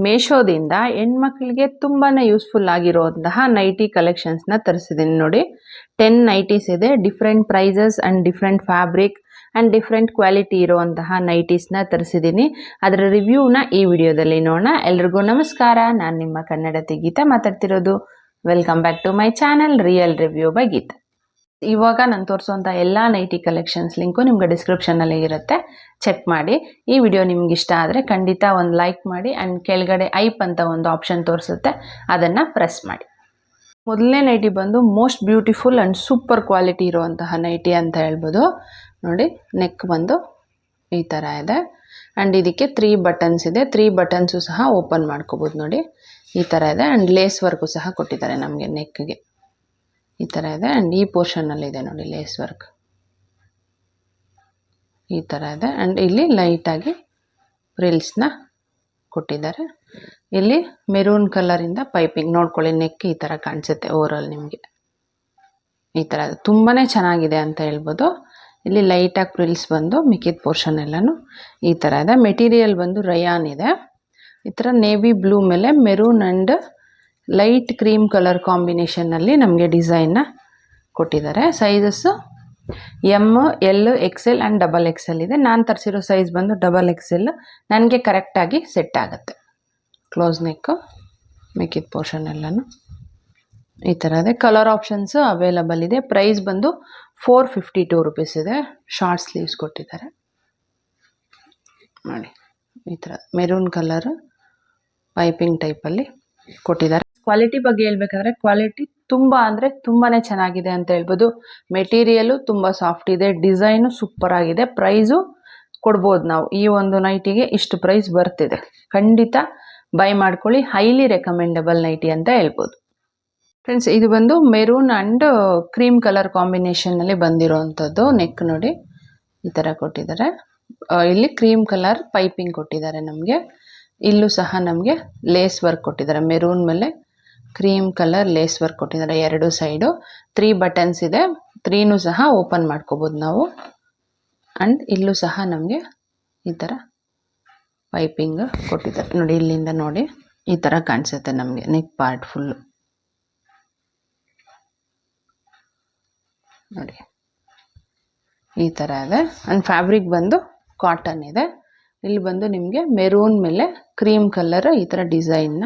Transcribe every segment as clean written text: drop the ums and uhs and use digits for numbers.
ಮೇಶೋದಿಂದ ಹೆಣ್ಮಕ್ಳಿಗೆ ತುಂಬಾ ಯೂಸ್ಫುಲ್ ಆಗಿರುವಂತಹ ನೈಟಿ ಕಲೆಕ್ಷನ್ಸ್ನ ತರಿಸಿದ್ದೀನಿ ನೋಡಿ. 10 ನೈಟೀಸ್ ಇದೆ. Different prices and different fabric and different quality ಇರುವಂತಹ ನೈಟೀಸ್ನ ತರಿಸಿದ್ದೀನಿ. ಅದರ ರಿವ್ಯೂನ ಈ ವಿಡಿಯೋದಲ್ಲಿ ನೋಡೋಣ. ಎಲ್ರಿಗೂ ನಮಸ್ಕಾರ, ನಾನು ನಿಮ್ಮ ಕನ್ನಡತಿ ಗೀತಾ ಮಾತಾಡ್ತಿರೋದು. Welcome back to my channel real review by Geetha. ಇವಾಗ ನಾನು ತೋರಿಸುವಂಥ ಎಲ್ಲ ನೈಟಿ ಕಲೆಕ್ಷನ್ಸ್ ಲಿಂಕು ನಿಮ್ಗೆ ಡಿಸ್ಕ್ರಿಪ್ಷನಲ್ಲಿ ಇರುತ್ತೆ, ಚೆಕ್ ಮಾಡಿ. ಈ ವಿಡಿಯೋ ನಿಮ್ಗೆ ಇಷ್ಟ ಆದರೆ ಖಂಡಿತ ಒಂದು ಲೈಕ್ ಮಾಡಿ ಆ್ಯಂಡ್ ಕೆಳಗಡೆ ಐಪ್ ಅಂತ ಒಂದು ಆಪ್ಷನ್ ತೋರಿಸುತ್ತೆ, ಅದನ್ನು ಪ್ರೆಸ್ ಮಾಡಿ. ಮೊದಲನೇ ನೈಟಿ ಬಂದು most beautiful and super quality ಇರುವಂತಹ ನೈಟಿ ಅಂತ ಹೇಳ್ಬೋದು ನೋಡಿ. ನೆಕ್ ಬಂದು ಈ ಥರ ಇದೆ ಆ್ಯಂಡ್ ಇದಕ್ಕೆ 3 ಬಟನ್ಸ್ ಇದೆ. 3 ಬಟನ್ಸು ಸಹ ಓಪನ್ ಮಾಡ್ಕೋಬೋದು ನೋಡಿ, ಈ ಥರ ಇದೆ. ಆ್ಯಂಡ್ ಲೇಸ್ ವರ್ಕು ಸಹ ಕೊಟ್ಟಿದ್ದಾರೆ ನಮಗೆ ನೆಕ್ಗೆ, ಈ ಥರ ಇದೆ. ಆ್ಯಂಡ್ ಈ ಪೋರ್ಷನಲ್ಲಿ ಇದೆ ನೋಡಿ ಲೇಸ್ ವರ್ಕ್, ಈ ಥರ ಇದೆ. ಆ್ಯಂಡ್ ಇಲ್ಲಿ ಲೈಟಾಗಿ ಫ್ರಿಲ್ಸ್ನ ಕೊಟ್ಟಿದ್ದಾರೆ. ಇಲ್ಲಿ ಮೆರೂನ್ ಕಲರಿಂದ ಪೈಪಿಂಗ್ ನೋಡ್ಕೊಳ್ಳಿ, ನೆಕ್ ಈ ಥರ ಕಾಣಿಸುತ್ತೆ ಓವರಾಲ್ ನಿಮಗೆ, ಈ ಥರ ತುಂಬಾ ಚೆನ್ನಾಗಿದೆ ಅಂತ ಹೇಳ್ಬೋದು. ಇಲ್ಲಿ ಲೈಟಾಗಿ ಫ್ರಿಲ್ಸ್ ಬಂದು ಮಿಕ್ಕಿದ ಪೋರ್ಷನ್ ಎಲ್ಲನೂ ಈ ಥರ ಇದೆ. ಮೆಟೀರಿಯಲ್ ಬಂದು ರಯಾನ್ ಇದೆ. ಈ ಥರ ನೇವಿ ಬ್ಲೂ ಮೇಲೆ maroon and light cream colour ಕಾಂಬಿನೇಷನ್ನಲ್ಲಿ ನಮಗೆ ಡಿಸೈನ್ನ ಕೊಟ್ಟಿದ್ದಾರೆ. Sizes M, L, XL and XXL ಇದೆ. ನಾನು ತರಿಸಿರೋ ಸೈಜ್ ಬಂದು XXL, ನನಗೆ ಕರೆಕ್ಟಾಗಿ ಸೆಟ್ ಆಗುತ್ತೆ. ಕ್ಲೋಸ್ ನೆಕ್ಕು, ಮಿಕ್ಕಿದ ಪೋರ್ಷನ್ ಎಲ್ಲನೂ ಈ ಥರ ಇದೆ. ಕಲರ್ ಆಪ್ಷನ್ಸು ಅವೈಲಬಲ್ ಇದೆ. ಪ್ರೈಸ್ ಬಂದು 452 ರುಪೀಸ್ ಇದೆ. ಶಾರ್ಟ್ ಸ್ಲೀವ್ಸ್ ಕೊಟ್ಟಿದ್ದಾರೆ ನೋಡಿ, ಈ ಥರ ಮೆರೂನ್ ಕಲರ್ ಪೈಪಿಂಗ್ ಟೈಪಲ್ಲಿ ಕೊಟ್ಟಿದ್ದಾರೆ. ಕ್ವಾಲಿಟಿ ಬಗ್ಗೆ ಹೇಳ್ಬೇಕಾದ್ರೆ ಕ್ವಾಲಿಟಿ ತುಂಬ ಅಂದರೆ ತುಂಬಾ ಚೆನ್ನಾಗಿದೆ ಅಂತ ಹೇಳ್ಬೋದು. ಮೆಟೀರಿಯಲು ತುಂಬ ಸಾಫ್ಟ್ ಇದೆ, ಡಿಸೈನು ಸೂಪರ್ ಆಗಿದೆ. ಪ್ರೈಸು ಕೊಡ್ಬೋದು ನಾವು, ಈ ಒಂದು ನೈಟಿಗೆ ಇಷ್ಟು ಪ್ರೈಸ್ ಬರ್ತಿದೆ. ಖಂಡಿತ ಬೈ ಮಾಡ್ಕೊಳ್ಳಿ, ಹೈಲಿ ರೆಕಮೆಂಡಬಲ್ ನೈಟಿ ಅಂತ ಹೇಳ್ಬೋದು. ಫ್ರೆಂಡ್ಸ್, ಇದು ಬಂದು ಮೆರೂನ್ ಆ್ಯಂಡ್ ಕ್ರೀಮ್ ಕಲರ್ ಕಾಂಬಿನೇಷನ್ನಲ್ಲಿ ಬಂದಿರೋವಂಥದ್ದು. ನೆಕ್ ನೋಡಿ ಈ ಥರ ಕೊಟ್ಟಿದ್ದಾರೆ. ಇಲ್ಲಿ ಕ್ರೀಮ್ ಕಲರ್ ಪೈಪಿಂಗ್ ಕೊಟ್ಟಿದ್ದಾರೆ ನಮಗೆ. ಇಲ್ಲೂ ಸಹ ನಮಗೆ ಲೇಸ್ ವರ್ಕ್ ಕೊಟ್ಟಿದ್ದಾರೆ. ಮೆರೂನ್ ಮೇಲೆ ಕ್ರೀಮ್ ಕಲರ್ ಲೇಸ್ ವರ್ಕ್ ಕೊಟ್ಟಿದ್ದಾರೆ ಎರಡು ಸೈಡು. 3 ಬಟನ್ಸ್ ಇದೆ. 3ನೂ ಸಹ ಓಪನ್ ಮಾಡ್ಕೋಬೋದು ನಾವು. ಆ್ಯಂಡ್ ಇಲ್ಲೂ ಸಹ ನಮಗೆ ಈ ಥರ ಪೈಪಿಂಗ್ ಕೊಟ್ಟಿದ್ದಾರೆ ನೋಡಿ. ಇಲ್ಲಿಂದ ನೋಡಿ ಈ ಥರ ಕಾಣಿಸುತ್ತೆ ನಮಗೆ ನೆಕ್ ಪಾರ್ಟ್ ಫುಲ್ಲು ನೋಡಿ, ಈ ಥರ ಇದೆ. ಆ್ಯಂಡ್ ಫ್ಯಾಬ್ರಿಕ್ ಬಂದು ಕಾಟನ್ ಇದೆ. ಇಲ್ಲಿ ಬಂದು ನಿಮಗೆ ಮೆರೂನ್ ಮೇಲೆ ಕ್ರೀಮ್ ಕಲರ್ ಈ ಥರ ಡಿಸೈನ್ನ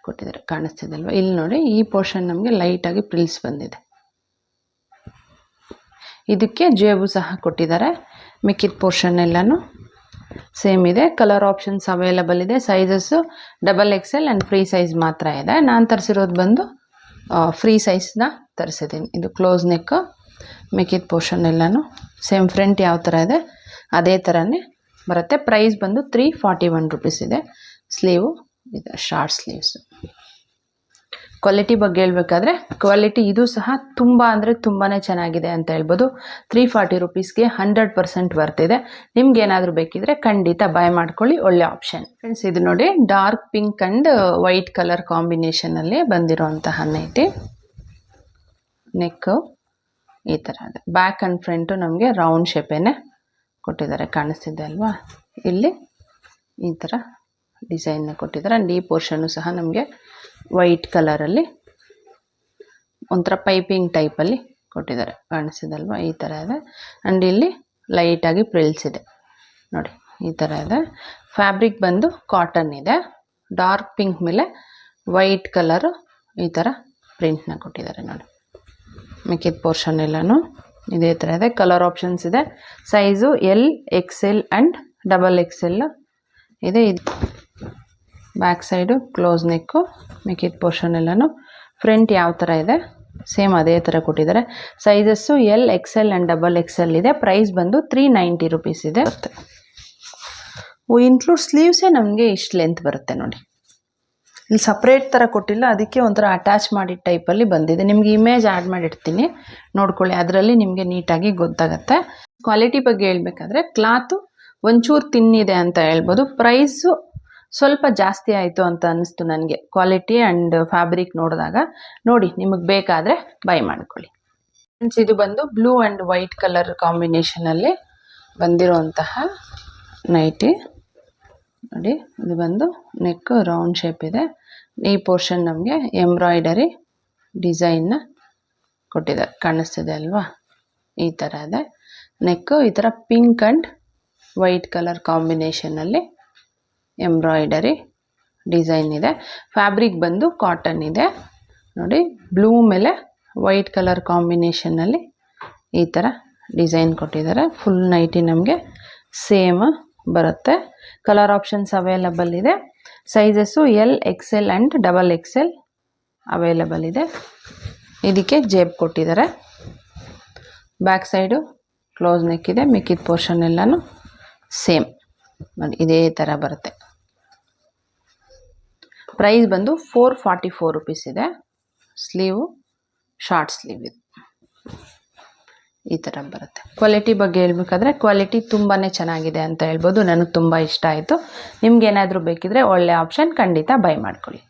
ಕೊಟ್ಟಿದ್ದಾರೆ, ಕಾಣಿಸ್ತಿದಲ್ವ. ಇಲ್ಲಿ ನೋಡಿ ಈ ಪೋರ್ಷನ್ ನಮಗೆ ಲೈಟಾಗಿ ಪ್ರಿಲ್ಸ್ ಬಂದಿದೆ. ಇದಕ್ಕೆ ಜೇಬು ಸಹ ಕೊಟ್ಟಿದ್ದಾರೆ. ಮಿಕ್ಕಿದ ಪೋರ್ಷನ್ ಎಲ್ಲನೂ ಸೇಮ್ ಇದೆ. ಕಲರ್ ಆಪ್ಷನ್ಸ್ ಅವೈಲಬಲ್ ಇದೆ. Sizes XXL and free size ಮಾತ್ರ ಇದೆ. ನಾನು ತರಿಸಿರೋದು ಬಂದು ಫ್ರೀ ಸೈಜ್ನ ತರಿಸಿದ್ದೀನಿ. ಇದು ಕ್ಲೋಸ್ ನೆಕ್, ಮಿಕ್ಕಿದ ಪೋರ್ಷನ್ ಎಲ್ಲನೂ ಸೇಮ್ ಫ್ರಂಟ್ ಯಾವ ಥರ ಇದೆ ಅದೇ ಥರನೇ ಬರುತ್ತೆ. ಪ್ರೈಸ್ ಬಂದು 341 ರುಪೀಸ್ ಇದೆ. ಸ್ಲೀವು ಇದೆ, ಶಾರ್ಟ್ ಸ್ಲೀವ್ಸು. ಕ್ವಾಲಿಟಿ ಬಗ್ಗೆ ಹೇಳ್ಬೇಕಾದ್ರೆ ಕ್ವಾಲಿಟಿ ಇದು ಸಹ ತುಂಬ ಅಂದರೆ ತುಂಬಾ ಚೆನ್ನಾಗಿದೆ ಅಂತ ಹೇಳ್ಬೋದು. 340 ರುಪೀಸ್ಗೆ 100% ಬರ್ತಿದೆ. ನಿಮ್ಗೆ ಏನಾದರೂ ಬೇಕಿದ್ರೆ ಖಂಡಿತ ಬೈ ಮಾಡ್ಕೊಳ್ಳಿ, ಒಳ್ಳೆ ಆಪ್ಷನ್. ಫ್ರೆಂಡ್ಸ್, ಇದು ನೋಡಿ dark pink and white colour ಕಾಂಬಿನೇಷನಲ್ಲಿ ಬಂದಿರೋಂತಹ ನೈಟಿ. ನೆಕ್ಕು ಈ ಥರ ಇದೆ. ಬ್ಯಾಕ್ ಆ್ಯಂಡ್ ಫ್ರಂಟು ನಮಗೆ ರೌಂಡ್ ಶೇಪೇನೆ ಕೊಟ್ಟಿದ್ದಾರೆ, ಕಾಣಿಸ್ತಿದೆ ಅಲ್ವಾ. ಇಲ್ಲಿ ಈ ಥರ ಡಿಸೈನ್ನ ಕೊಟ್ಟಿದ್ದಾರೆ. ಆ್ಯಂಡ್ ಈ ಪೋರ್ಷನ್ನು ಸಹ ನಮಗೆ ವೈಟ್ ಕಲರಲ್ಲಿ ಒಂಥರ ಪೈಪಿಂಗ್ ಟೈಪಲ್ಲಿ ಕೊಟ್ಟಿದ್ದಾರೆ, ಕಾಣಿಸ್ತಿದಲ್ವ. ಈ ಥರ ಇದೆ. ಆ್ಯಂಡ್ ಇಲ್ಲಿ ಲೈಟಾಗಿ ಪ್ರಿಲ್ಸ್ ಇದೆ ನೋಡಿ, ಈ ಥರ ಇದೆ. ಫ್ಯಾಬ್ರಿಕ್ ಬಂದು ಕಾಟನ್ ಇದೆ. ಡಾರ್ಕ್ ಪಿಂಕ್ ಮೇಲೆ ವೈಟ್ ಕಲರು ಈ ಥರ ಪ್ರಿಂಟ್ನ ಕೊಟ್ಟಿದ್ದಾರೆ ನೋಡಿ. ಮಿಕ್ಕಿದ ಪೋರ್ಷನ್ ಎಲ್ಲನೂ ಇದೇ ಥರ ಇದೆ. ಕಲರ್ ಆಪ್ಷನ್ಸ್ ಇದೆ. Size L, XL and XXL ಇದೆ. ಇದು ಬ್ಯಾಕ್ ಸೈಡು ಕ್ಲೋಸ್ ನೆಕ್ಕು, ಮಿಕ್ಕಿದ ಪೋರ್ಷನ್ ಎಲ್ಲನೂ ಫ್ರಂಟ್ ಯಾವ ಥರ ಇದೆ ಸೇಮ್ ಅದೇ ಥರ ಕೊಟ್ಟಿದ್ದಾರೆ. Sizes L, XL and XXL ಇದೆ. ಪ್ರೈಸ್ ಬಂದು 390 ರುಪೀಸ್ ಇದೆ. ಇನ್ಕ್ಲೂಡ್ ಸ್ಲೀವ್ಸೇ ನಮಗೆ ಇಷ್ಟು ಲೆಂತ್ ಬರುತ್ತೆ ನೋಡಿ. ಇಲ್ಲಿ ಸಪ್ರೇಟ್ ಥರ ಕೊಟ್ಟಿಲ್ಲ, ಅದಕ್ಕೆ ಒಂಥರ ಅಟ್ಯಾಚ್ ಮಾಡಿದ ಟೈಪಲ್ಲಿ ಬಂದಿದೆ. ನಿಮಗೆ ಇಮೇಜ್ ಆ್ಯಡ್ ಮಾಡಿರ್ತೀನಿ, ನೋಡ್ಕೊಳ್ಳಿ, ಅದರಲ್ಲಿ ನಿಮಗೆ ನೀಟಾಗಿ ಗೊತ್ತಾಗುತ್ತೆ. ಕ್ವಾಲಿಟಿ ಬಗ್ಗೆ ಹೇಳ್ಬೇಕಾದ್ರೆ ಕ್ಲಾತು ಒಂಚೂರು ತಿನ್ನಿದೆ ಅಂತ ಹೇಳ್ಬೋದು. ಪ್ರೈಸು ಸ್ವಲ್ಪ ಜಾಸ್ತಿ ಆಯಿತು ಅಂತ ಅನ್ನಿಸ್ತು ನನಗೆ, ಕ್ವಾಲಿಟಿ ಆ್ಯಂಡ್ ಫ್ಯಾಬ್ರಿಕ್ ನೋಡಿದಾಗ. ನೋಡಿ, ನಿಮಗೆ ಬೇಕಾದರೆ ಬೈ ಮಾಡ್ಕೊಳ್ಳಿ. ಫ್ರೆಂಡ್ಸ್, ಇದು ಬಂದು ಬ್ಲೂ ಆ್ಯಂಡ್ ವೈಟ್ ಕಲರ್ ಕಾಂಬಿನೇಷನಲ್ಲಿ ಬಂದಿರುವಂತಹ ನೈಟಿ. ನೋಡಿ ಇದು ಬಂದು ನೆಕ್ ರೌಂಡ್ ಶೇಪ್ ಇದೆ. ಈ ಪೋರ್ಷನ್ ನಮಗೆ ಎಂಬ್ರಾಯ್ಡರಿ ಡಿಸೈನ್ನ ಕೊಟ್ಟಿದ್ದಾರೆ, ಕಾಣಿಸ್ತಿದೆ ಅಲ್ವಾ? ಈ ಥರ ಇದೆ ನೆಕ್ಕು. ಈ ಥರ ಪಿಂಕ್ ಆ್ಯಂಡ್ ವೈಟ್ ಕಲರ್ ಕಾಂಬಿನೇಷನಲ್ಲಿ ಎಂಬ್ರಾಯ್ಡರಿ ಡಿಸೈನ್ ಇದೆ. ಫ್ಯಾಬ್ರಿಕ್ ಬಂದು ಕಾಟನ್ ಇದೆ ನೋಡಿ. ಬ್ಲೂ ಮೇಲೆ ವೈಟ್ ಕಲರ್ ಕಾಂಬಿನೇಷನ್ನಲ್ಲಿ ಈ ಥರ ಡಿಸೈನ್ ಕೊಟ್ಟಿದ್ದಾರೆ. ಫುಲ್ ನೈಟಿ ನಮಗೆ ಸೇಮ್ ಬರುತ್ತೆ. ಕಲರ್ ಆಪ್ಷನ್ಸ್ ಅವೈಲಬಲ್ ಇದೆ. Sizes L, XL and XXL available ಇದೆ. ಇದಕ್ಕೆ ಜೇಬ್ ಕೊಟ್ಟಿದ್ದಾರೆ. ಬ್ಯಾಕ್ ಸೈಡು ಕ್ಲೋಸ್ ನೆಕ್ ಇದೆ. ಮಿಕ್ಕಿದ ಪೋರ್ಷನ್ ಎಲ್ಲನೂ ಸೇಮ್ ನೋಡಿ ಇದೇ ಥರ ಬರುತ್ತೆ. ಪ್ರೈಸ್ ಬಂದು 444 ರುಪೀಸ್ ಇದೆ. ಸ್ಲೀವು ಶಾರ್ಟ್ ಸ್ಲೀವ್ ಇದೆ. ಈ ಥರ ಬರುತ್ತೆ. ಕ್ವಾಲಿಟಿ ಬಗ್ಗೆ ಹೇಳ್ಬೇಕಾದ್ರೆ ಕ್ವಾಲಿಟಿ ತುಂಬಾ ಚೆನ್ನಾಗಿದೆ ಅಂತ ಹೇಳ್ಬೋದು. ನನಗೆ ತುಂಬ ಇಷ್ಟ ಆಯಿತು. ನಿಮ್ಗೇನಾದರೂ ಬೇಕಿದ್ರೆ ಒಳ್ಳೆ ಆಪ್ಷನ್, ಖಂಡಿತ ಬೈ ಮಾಡ್ಕೊಳ್ಳಿ.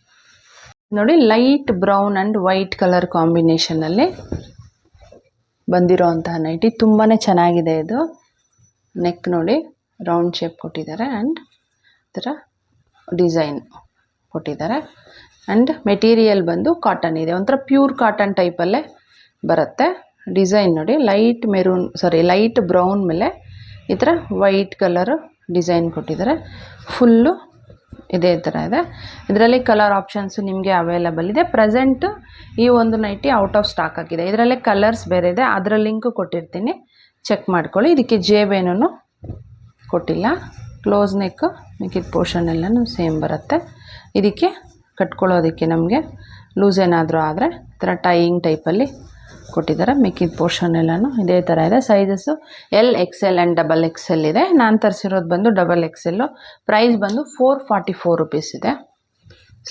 ನೋಡಿ light brown and white colour ಕಾಂಬಿನೇಷನಲ್ಲಿ ಬಂದಿರೋ ಅಂತಹ ನೈಟಿ ತುಂಬಾ ಚೆನ್ನಾಗಿದೆ. ಇದು ನೆಕ್ ನೋಡಿ ರೌಂಡ್ ಶೇಪ್ ಕೊಟ್ಟಿದ್ದಾರೆ ಆ್ಯಂಡ್ ಈ ಥರ ಡಿಸೈನ್ ಕೊಟ್ಟಿದ್ದಾರೆ. ಆ್ಯಂಡ್ ಮೆಟೀರಿಯಲ್ ಬಂದು ಕಾಟನ್ ಇದೆ. ಒಂಥರ ಪ್ಯೂರ್ ಕಾಟನ್ ಟೈಪಲ್ಲೇ ಬರುತ್ತೆ. ಡಿಸೈನ್ ನೋಡಿ ಲೈಟ್ ಬ್ರೌನ್ ಮೇಲೆ ಈ ಥರ ವೈಟ್ ಕಲರ್ ಡಿಸೈನ್ ಕೊಟ್ಟಿದ್ದಾರೆ. ಫುಲ್ಲು ಇದೇ ಥರ ಇದೆ. ಇದರಲ್ಲಿ ಕಲರ್ ಆಪ್ಷನ್ಸು ನಿಮಗೆ ಅವೈಲಬಲ್ ಇದೆ. ಪ್ರೆಸೆಂಟ್ ಈ ಒಂದು ನೈಟಿ ಔಟ್ ಆಫ್ ಸ್ಟಾಕ್ ಆಗಿದೆ. ಇದರಲ್ಲೇ ಕಲರ್ಸ್ ಬೇರೆ ಇದೆ, ಅದರ ಲಿಂಕು ಕೊಟ್ಟಿರ್ತೀನಿ, ಚೆಕ್ ಮಾಡ್ಕೊಳ್ಳಿ. ಇದಕ್ಕೆ ಜೇಬೇನೂ ಕೊಟ್ಟಿಲ್ಲ. ಕ್ಲೋಸ್ ನೆಕ್, ಮಿಕ್ಕಿದ ಪೋರ್ಷನ್ ಎಲ್ಲನೂ ಸೇಮ್ ಬರುತ್ತೆ. ಇದಕ್ಕೆ ಕಟ್ಕೊಳ್ಳೋದಕ್ಕೆ ನಮಗೆ ಲೂಸ್ ಏನಾದರೂ ಆದರೆ ಈ ಥರ ಟೈಯಿಂಗ್ ಟೈಪಲ್ಲಿ ಕೊಟ್ಟಿದ್ದಾರೆ. ಮಿಕ್ಕಿದ ಪೋರ್ಷನ್ ಎಲ್ಲನೂ ಇದೇ ಥರ ಇದೆ. Sizes L, XL and XXL ಇದೆ. ನಾನು ತರಿಸಿರೋದು ಬಂದು XXL. ಪ್ರೈಸ್ ಬಂದು 444 ರುಪೀಸ್ ಇದೆ.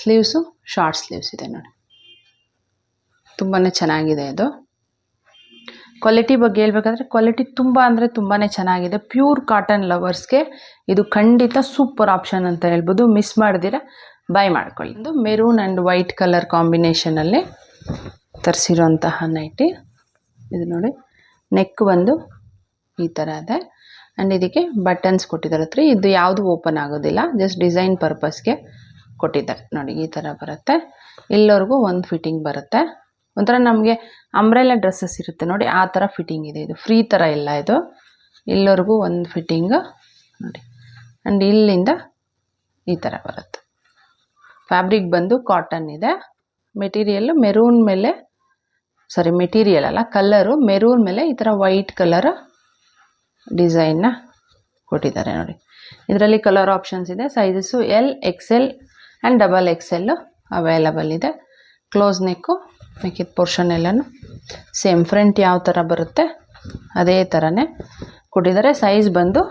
ಸ್ಲೀವ್ಸು ಶಾರ್ಟ್ ಸ್ಲೀವ್ಸ್ ಇದೆ ನೋಡಿ. ತುಂಬಾ ಚೆನ್ನಾಗಿದೆ ಇದು. ಕ್ವಾಲಿಟಿ ಬಗ್ಗೆ ಹೇಳ್ಬೇಕಾದ್ರೆ ಕ್ವಾಲಿಟಿ ತುಂಬ ಅಂದರೆ ತುಂಬಾ ಚೆನ್ನಾಗಿದೆ. ಪ್ಯೂರ್ ಕಾಟನ್ ಲವರ್ಸ್ಗೆ ಇದು ಖಂಡಿತ ಸೂಪರ್ ಆಪ್ಷನ್ ಅಂತ ಹೇಳ್ಬೋದು. ಮಿಸ್ ಮಾಡ್ದಿರ ಬೈ ಮಾಡ್ಕೊಳ್ಳಿ. ಇದು ಮೆರೂನ್ ಆ್ಯಂಡ್ ವೈಟ್ ಕಲರ್ ಕಾಂಬಿನೇಷನಲ್ಲಿ ತರಿಸಿರೋಂತಹ ನೈಟಿ ಇದು ನೋಡಿ. ನೆಕ್ ಬಂದು ಈ ಥರ ಇದೆ ಆ್ಯಂಡ್ ಇದಕ್ಕೆ ಬಟನ್ಸ್ ಕೊಟ್ಟಿದ್ದಾರೆ. ಇದು ಯಾವುದು ಓಪನ್ ಆಗೋದಿಲ್ಲ, ಜಸ್ಟ್ ಡಿಸೈನ್ ಪರ್ಪಸ್ಗೆ ಕೊಟ್ಟಿದ್ದಾರೆ ನೋಡಿ. ಈ ಥರ ಬರುತ್ತೆ. ಇಲ್ಲವರೆಗೂ ಒಂದು ಫಿಟ್ಟಿಂಗ್ ಬರುತ್ತೆ. ಒಂಥರ ನಮಗೆ ಅಂಬ್ರೆಲಾ ಡ್ರೆಸ್ಸಸ್ ಇರುತ್ತೆ ನೋಡಿ, ಆ ಥರ ಫಿಟ್ಟಿಂಗ್ ಇದೆ. ಇದು ಫ್ರೀ ಥರ ಇಲ್ಲ, ಇದು ಇಲ್ಲವರೆಗೂ ಒಂದು ಫಿಟ್ಟಿಂಗ್ ನೋಡಿ. ಆ್ಯಂಡ್ ಇಲ್ಲಿಂದ ಈ ಥರ ಬರುತ್ತೆ. ಫ್ಯಾಬ್ರಿಕ್ ಬಂದು ಕಾಟನ್ ಇದೆ. ಮೆಟೀರಿಯಲ್ಲು ಮೆರೂನ್ ಮೇಲೆ ಮೆಟೀರಿಯಲ್ ಅಲ್ಲ, ಕಲ್ಲರು ಮೆರೂನ್ ಮೇಲೆ ಈ ಥರ ವೈಟ್ ಕಲರ್ ಡಿಸೈನ್ನ ಕೊಟ್ಟಿದ್ದಾರೆ ನೋಡಿ. ಇದರಲ್ಲಿ ಕಲರ್ ಆಪ್ಷನ್ಸ್ ಇದೆ. Sizes L, XL and XXL available ಇದೆ. ಕ್ಲೋಸ್ ನೆಕ್ಕು, ಮಿಕ್ಕಿದ ಪೋರ್ಷನ್ ಎಲ್ಲನೂ ಸೇಮ್. ಫ್ರಂಟ್ ಯಾವ ಥರ ಬರುತ್ತೆ ಅದೇ ಥರನೇ ಕೊಟ್ಟಿದ್ದಾರೆ. ಸೈಜ್ ಬಂದು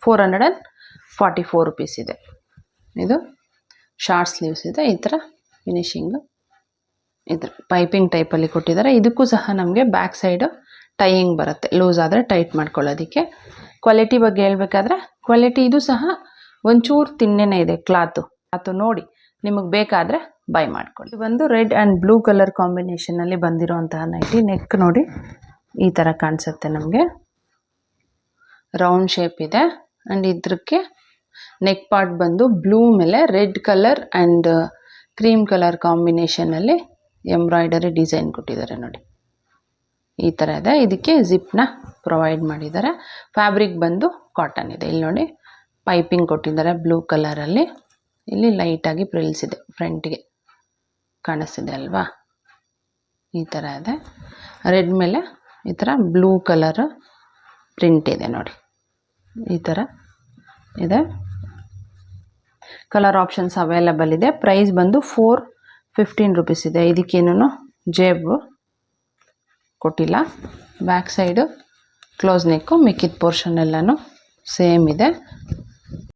444 ರುಪೀಸ್ ಇದೆ. ಇದು ಶಾರ್ಟ್ ಸ್ಲೀವ್ಸ್ ಇದೆ. ಈ ಥರ ಫಿನಿಶಿಂಗು ಇದು ಪೈಪಿಂಗ್ ಟೈಪಲ್ಲಿ ಕೊಟ್ಟಿದ್ದಾರೆ. ಇದಕ್ಕೂ ಸಹ ನಮಗೆ ಬ್ಯಾಕ್ ಸೈಡು ಟೈಯಿಂಗ್ ಬರುತ್ತೆ, ಲೂಸ್ ಆದರೆ ಟೈಟ್ ಮಾಡ್ಕೊಳ್ಳೋದಕ್ಕೆ. ಕ್ವಾಲಿಟಿ ಬಗ್ಗೆ ಹೇಳ್ಬೇಕಾದ್ರೆ ಕ್ವಾಲಿಟಿ ಇದು ಸಹ ಒಂಚೂರು ತಿನ್ನೇನೆ ಇದೆ ಕ್ಲಾತು. ಅದು ನೋಡಿ ನಿಮಗೆ ಬೇಕಾದರೆ ಬೈ ಮಾಡ್ಕೊಳ್ಳಿ. ಒಂದು ರೆಡ್ ಆ್ಯಂಡ್ ಬ್ಲೂ ಕಲರ್ ಕಾಂಬಿನೇಷನಲ್ಲಿ ಬಂದಿರೋಂತಹ ನೈಟಿ. ನೆಕ್ ನೋಡಿ ಈ ಥರ ಕಾಣಿಸುತ್ತೆ ನಮಗೆ. ರೌಂಡ್ ಶೇಪ್ ಇದೆ ಆ್ಯಂಡ್ ಇದಕ್ಕೆ ನೆಕ್ ಪಾರ್ಟ್ ಬಂದು ಬ್ಲೂ ಮೇಲೆ red colour and cream colour ಕಾಂಬಿನೇಷನಲ್ಲಿ ಎಂಬ್ರಾಯ್ಡರಿ ಡಿಸೈನ್ ಕೊಟ್ಟಿದ್ದಾರೆ ನೋಡಿ. ಈ ಥರ ಇದೆ. ಇದಕ್ಕೆ ಜಿಪ್ನ ಪ್ರೊವೈಡ್ ಮಾಡಿದ್ದಾರೆ. ಫ್ಯಾಬ್ರಿಕ್ ಬಂದು ಕಾಟನ್ ಇದೆ. ಇಲ್ಲಿ ನೋಡಿ ಪೈಪಿಂಗ್ ಕೊಟ್ಟಿದ್ದಾರೆ ಬ್ಲೂ ಕಲರಲ್ಲಿ. ಇಲ್ಲಿ ಲೈಟಾಗಿ ಪ್ರಿಲ್ಸ್ ಇದೆ, ಫ್ರಂಟ್ಗೆ ಕಾಣಿಸ್ತಿದೆ ಅಲ್ವಾ? ಈ ಥರ ಇದೆ. ರೆಡ್ ಮೇಲೆ ಈ ಥರ ಬ್ಲೂ ಕಲರ್ ಪ್ರಿಂಟ್ ಇದೆ ನೋಡಿ. ಈ ಥರ ಇದೆ. ಕಲರ್ ಆಪ್ಷನ್ಸ್ ಅವೈಲಬಲ್ ಇದೆ. ಪ್ರೈಸ್ ಬಂದು 415 ರುಪೀಸ್ ಇದೆ. ಇದಕ್ಕೇನು ಜೇಬು ಕೊಟ್ಟಿಲ್ಲ. ಬ್ಯಾಕ್ ಸೈಡು ಕ್ಲೋಸ್ ನೆಕ್ಕು, ಮಿಕ್ಕಿದ ಪೋರ್ಷನ್ ಎಲ್ಲನೂ ಸೇಮ್ ಇದೆ.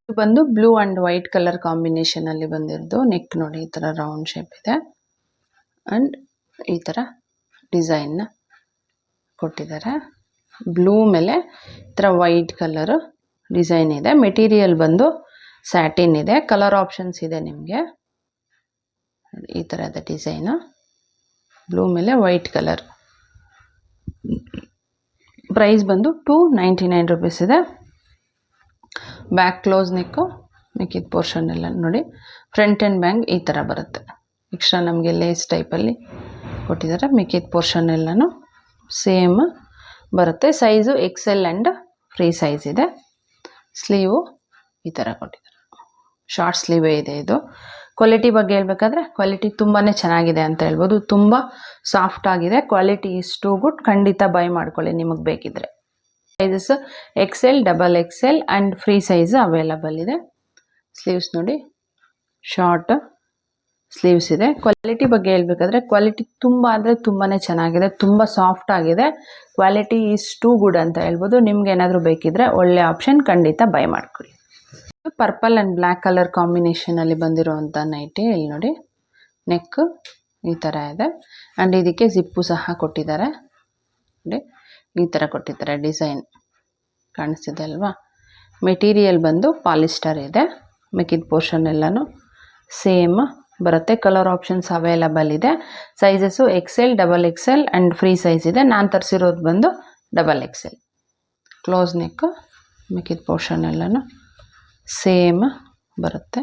ಇದು ಬಂದು ಬ್ಲೂ ಆ್ಯಂಡ್ ವೈಟ್ ಕಲರ್ ಕಾಂಬಿನೇಷನಲ್ಲಿ ಬಂದಿರೋದು. ನೆಕ್ ನೋಡಿ ಈ ಥರ ರೌಂಡ್ ಶೇಪ್ ಇದೆ ಆ್ಯಂಡ್ ಈ ಥರ ಡಿಸೈನ್ನ ಕೊಟ್ಟಿದ್ದಾರೆ. ಬ್ಲೂ ಮೇಲೆ ಈ ಥರ ವೈಟ್ ಕಲರ್ ಡಿಸೈನ್ ಇದೆ. ಮೆಟೀರಿಯಲ್ ಬಂದು ಸ್ಯಾಟಿನ್ ಇದೆ. ಕಲರ್ ಆಪ್ಷನ್ಸ್ ಇದೆ ನಿಮಗೆ. ಈ ಥರದ ಡಿಸೈನು ಬ್ಲೂ ಮೇಲೆ ವೈಟ್ ಕಲರ್. ಪ್ರೈಸ್ ಬಂದು 299 ರುಪೀಸ್ ಇದೆ. ಬ್ಯಾಕ್ ಕ್ಲೋಸ್ ನೆಕ್ಕು, ಮಿಕ್ಕಿದ ಪೋರ್ಷನ್ ಎಲ್ಲ ನೋಡಿ ಫ್ರಂಟ್ ಆ್ಯಂಡ್ ಬ್ಯಾಂಗ್ ಈ ಥರ ಬರುತ್ತೆ. ಎಕ್ಸ್ಟ್ರಾ ನಮಗೆ ಲೇಸ್ ಟೈಪಲ್ಲಿ ಕೊಟ್ಟಿದ್ದಾರೆ. ಮಿಕ್ಕಿದ ಪೋರ್ಷನ್ ಎಲ್ಲನೂ ಸೇಮ್ ಬರುತ್ತೆ. Size XL and free size ಇದೆ. ಸ್ಲೀವು ಈ ಥರ ಕೊಟ್ಟಿದ್ದಾರೆ. ಶಾರ್ಟ್ ಸ್ಲೀವೇ ಇದೆ ಇದು. ಕ್ವಾಲಿಟಿ ಬಗ್ಗೆ ಹೇಳ್ಬೇಕಾದ್ರೆ ಕ್ವಾಲಿಟಿ ತುಂಬಾ ಚೆನ್ನಾಗಿದೆ ಅಂತ ಹೇಳ್ಬೋದು. ತುಂಬ ಸಾಫ್ಟ್ ಆಗಿದೆ. Quality is too good. ಖಂಡಿತ ಬೈ ಮಾಡ್ಕೊಳ್ಳಿ ನಿಮಗೆ ಬೇಕಿದ್ರೆ. Sizes XL, XXL and free size available ಇದೆ. ಸ್ಲೀವ್ಸ್ ನೋಡಿ ಶಾರ್ಟ್ ಸ್ಲೀವ್ಸ್ ಇದೆ. ಕ್ವಾಲಿಟಿ ಬಗ್ಗೆ ಹೇಳ್ಬೇಕಾದ್ರೆ ಕ್ವಾಲಿಟಿ ತುಂಬ ಅಂದರೆ ತುಂಬಾ ಚೆನ್ನಾಗಿದೆ. ತುಂಬ ಸಾಫ್ಟ್ ಆಗಿದೆ. ಕ್ವಾಲಿಟಿ ಈಸ್ ಟು ಗುಡ್ ಅಂತ ಹೇಳ್ಬೋದು. ನಿಮ್ಗೆ ಏನಾದರೂ ಬೇಕಿದ್ರೆ ಒಳ್ಳೆ ಆಪ್ಷನ್, ಖಂಡಿತ ಬೈ ಮಾಡ್ಕೊಳ್ಳಿ. ಪರ್ಪಲ್ ಆ್ಯಂಡ್ ಬ್ಲ್ಯಾಕ್ ಕಲರ್ ಕಾಂಬಿನೇಷನಲ್ಲಿ ಬಂದಿರುವಂಥ ನೈಟಿ. ಇಲ್ಲಿ ನೋಡಿ ನೆಕ್ ಈ ಥರ ಇದೆ ಆ್ಯಂಡ್ ಇದಕ್ಕೆ ಜಿಪ್ಪು ಸಹ ಕೊಟ್ಟಿದ್ದಾರೆ. ನೋಡಿ ಈ ಥರ ಕೊಟ್ಟಿದ್ದಾರೆ. ಡಿಸೈನ್ ಕಾಣಿಸ್ತಿದೆ ಅಲ್ವಾ. ಮೆಟೀರಿಯಲ್ ಬಂದು ಪಾಲಿಸ್ಟರ್ ಇದೆ. ಮಿಕ್ಕಿದ ಪೋರ್ಷನ್ ಎಲ್ಲನೂ ಸೇಮ್ ಬರುತ್ತೆ. ಕಲರ್ ಆಪ್ಷನ್ಸ್ ಅವೈಲಬಲ್ ಇದೆ. Sizes XL, XXL and free size ಇದೆ. ನಾನು ತರಿಸಿರೋದು ಬಂದು XXL. Close neck. ಮಿಕ್ಕಿದ ಪೋರ್ಷನ್ ಎಲ್ಲನೂ ಸೇಮ್ ಬರುತ್ತೆ.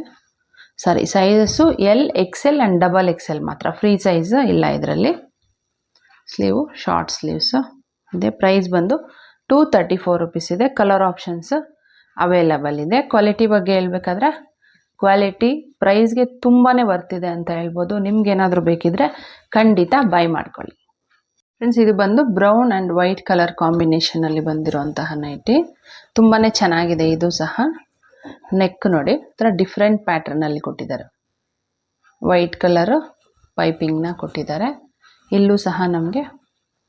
Sizes L, XL and XXL ಮಾತ್ರ. ಫ್ರೀ ಸೈಜ್ ಇಲ್ಲ ಇದರಲ್ಲಿ. ಸ್ಲೀವು ಶಾರ್ಟ್ ಸ್ಲೀವ್ಸು ಇದೆ. ಪ್ರೈಸ್ ಬಂದು 234 ರುಪೀಸ್ ಇದೆ. ಕಲರ್ ಆಪ್ಷನ್ಸ್ ಅವೈಲಬಲ್ ಇದೆ. ಕ್ವಾಲಿಟಿ ಬಗ್ಗೆ ಹೇಳ್ಬೇಕಾದ್ರೆ ಕ್ವಾಲಿಟಿ ಪ್ರೈಸ್ಗೆ ತುಂಬಾ ವರ್ತಿದೆ ಅಂತ ಹೇಳ್ಬೋದು. ನಿಮ್ಗೇನಾದರೂ ಬೇಕಿದ್ರೆ ಖಂಡಿತ ಬೈ ಮಾಡ್ಕೊಳ್ಳಿ. ಫ್ರೆಂಡ್ಸ್, ಇದು ಬಂದು ಬ್ರೌನ್ ಆ್ಯಂಡ್ ವೈಟ್ ಕಲರ್ ಕಾಂಬಿನೇಷನಲ್ಲಿ ಬಂದಿರುವಂತಹ ನೈಟಿ. ತುಂಬಾ ಚೆನ್ನಾಗಿದೆ ಇದು ಸಹ. ನೆಕ್ ನೋಡಿ ಈ ಥರ ಡಿಫ್ರೆಂಟ್ ಪ್ಯಾಟ್ರನಲ್ಲಿ ಕೊಟ್ಟಿದ್ದಾರೆ. ವೈಟ್ ಕಲರು ಪೈಪಿಂಗ್ನ ಕೊಟ್ಟಿದ್ದಾರೆ. ಇಲ್ಲೂ ಸಹ ನಮಗೆ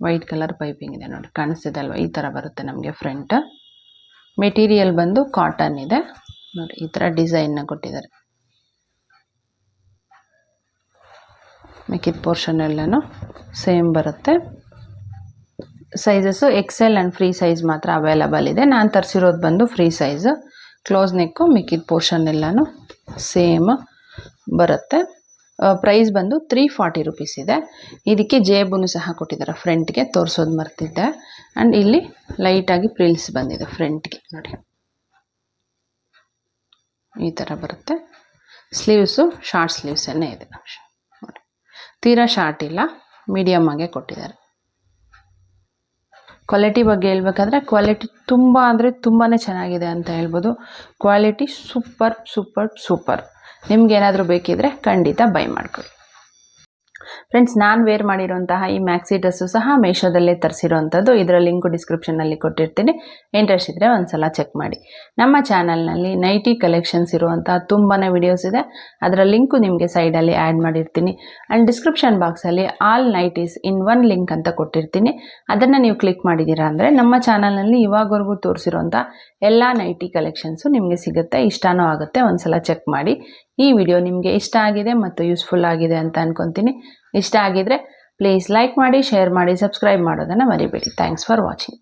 ವೈಟ್ ಕಲರ್ ಪೈಪಿಂಗ್ ಇದೆ ನೋಡಿ, ಕಾಣಿಸ್ತಿದೆ ಅಲ್ವಾ. ಈ ಥರ ಬರುತ್ತೆ ನಮಗೆ ಫ್ರಂಟ್. ಮೆಟೀರಿಯಲ್ ಬಂದು ಕಾಟನ್ ಇದೆ ನೋಡಿ. ಈ ಥರ ಡಿಸೈನ್ನ ಕೊಟ್ಟಿದ್ದಾರೆ. ಮಿಕ್ಕಿದ ಪೋರ್ಷನ್ ಎಲ್ಲನೂ ಸೇಮ್ ಬರುತ್ತೆ. Sizes XL and free size ಮಾತ್ರ ಅವೈಲಬಲ್ ಇದೆ. ನಾನು ತರಿಸಿರೋದು ಬಂದು ಫ್ರೀ ಸೈಜ್. ಕ್ಲೋಸ್ ನೆಕ್ಕು. ಮಿಕ್ಕಿದ ಪೋರ್ಷನ್ ಎಲ್ಲನೂ ಸೇಮ್ ಬರುತ್ತೆ. ಪ್ರೈಸ್ ಬಂದು 340 ರುಪೀಸ್ ಇದೆ. ಇದಕ್ಕೆ ಜೇಬನ್ನು ಸಹ ಕೊಟ್ಟಿದ್ದಾರೆ. ಫ್ರಂಟ್ಗೆ ತೋರಿಸೋದು ಮರ್ತಿದ್ದೆ. ಆ್ಯಂಡ್ ಇಲ್ಲಿ ಲೈಟಾಗಿ ಪ್ರಿಲ್ಸ್ ಬಂದಿದೆ ಫ್ರಂಟ್ಗೆ ನೋಡಿ. ಈ ಥರ ಬರುತ್ತೆ. ಸ್ಲೀವ್ಸು ಶಾರ್ಟ್ ಸ್ಲೀವ್ಸನ್ನೇ ಇದೆ ನೋಡಿ. ತೀರಾ ಶಾರ್ಟ್ ಇಲ್ಲ, ಮೀಡಿಯಮ್ ಆಗೇ ಕೊಟ್ಟಿದ್ದಾರೆ. ಕ್ವಾಲಿಟಿ ಬಗ್ಗೆ ಹೇಳ್ಬೇಕಾದ್ರೆ ಕ್ವಾಲಿಟಿ ತುಂಬ ಅಂದರೆ ತುಂಬಾ ಚೆನ್ನಾಗಿದೆ ಅಂತ ಹೇಳ್ಬೋದು. Quality super super super. ನಿಮ್ಗೇನಾದರೂ ಬೇಕಿದ್ರೆ ಖಂಡಿತ ಬೈ ಮಾಡ್ಕೊಳ್ಳಿ. ಫ್ರೆಂಡ್ಸ್, ನಾನು ವೇರ್ ಮಾಡಿರೋಂತಹ ಈ ಮ್ಯಾಕ್ಸಿ ಡ್ರೆಸ್ಸು ಸಹ ಮೀಶೋದಲ್ಲೇ ತರಿಸಿರೋವಂಥದ್ದು. ಇದರ ಲಿಂಕು ಡಿಸ್ಕ್ರಿಪ್ಷನ್ನಲ್ಲಿ ಕೊಟ್ಟಿರ್ತೀನಿ. ಇಂಟ್ರೆಸ್ಟ್ ಇದ್ದರೆ ಒಂದ್ಸಲ ಚೆಕ್ ಮಾಡಿ. ನಮ್ಮ ಚಾನಲ್ನಲ್ಲಿ ನೈಟಿ ಕಲೆಕ್ಷನ್ಸ್ ಇರುವಂತಹ ತುಂಬಾ ವಿಡಿಯೋಸ್ ಇದೆ. ಅದರ ಲಿಂಕು ನಿಮಗೆ ಸೈಡಲ್ಲಿ ಆ್ಯಡ್ ಮಾಡಿರ್ತೀನಿ. ಆ್ಯಂಡ್ ಡಿಸ್ಕ್ರಿಪ್ಷನ್ ಬಾಕ್ಸಲ್ಲಿ all nighties in one link ಅಂತ ಕೊಟ್ಟಿರ್ತೀನಿ. ಅದನ್ನು ನೀವು ಕ್ಲಿಕ್ ಮಾಡಿದ್ದೀರಾ ಅಂದರೆ ನಮ್ಮ ಚಾನಲ್ನಲ್ಲಿ ಇವಾಗವರೆಗೂ ತೋರಿಸಿರೋಂಥ ಎಲ್ಲ ನೈಟಿ ಕಲೆಕ್ಷನ್ಸು ನಿಮಗೆ ಸಿಗುತ್ತೆ. ಇಷ್ಟನೂ ಆಗುತ್ತೆ. ಒಂದ್ಸಲ ಚೆಕ್ ಮಾಡಿ. ಈ ವಿಡಿಯೋ ನಿಮಗೆ ಇಷ್ಟ ಆಗಿದೆ ಮತ್ತು ಯೂಸ್ಫುಲ್ ಆಗಿದೆ ಅಂತ ಅನ್ಕೊತೀನಿ. ಇಷ್ಟ ಆಗಿದ್ರೆ ಪ್ಲೀಸ್ ಲೈಕ್ ಮಾಡಿ, ಶೇರ್ ಮಾಡಿ, ಸಬ್ಸ್ಕ್ರೈಬ್ ಮಾಡೋದನ್ನು ಮರಿಬೇಡಿ. Thanks for watching.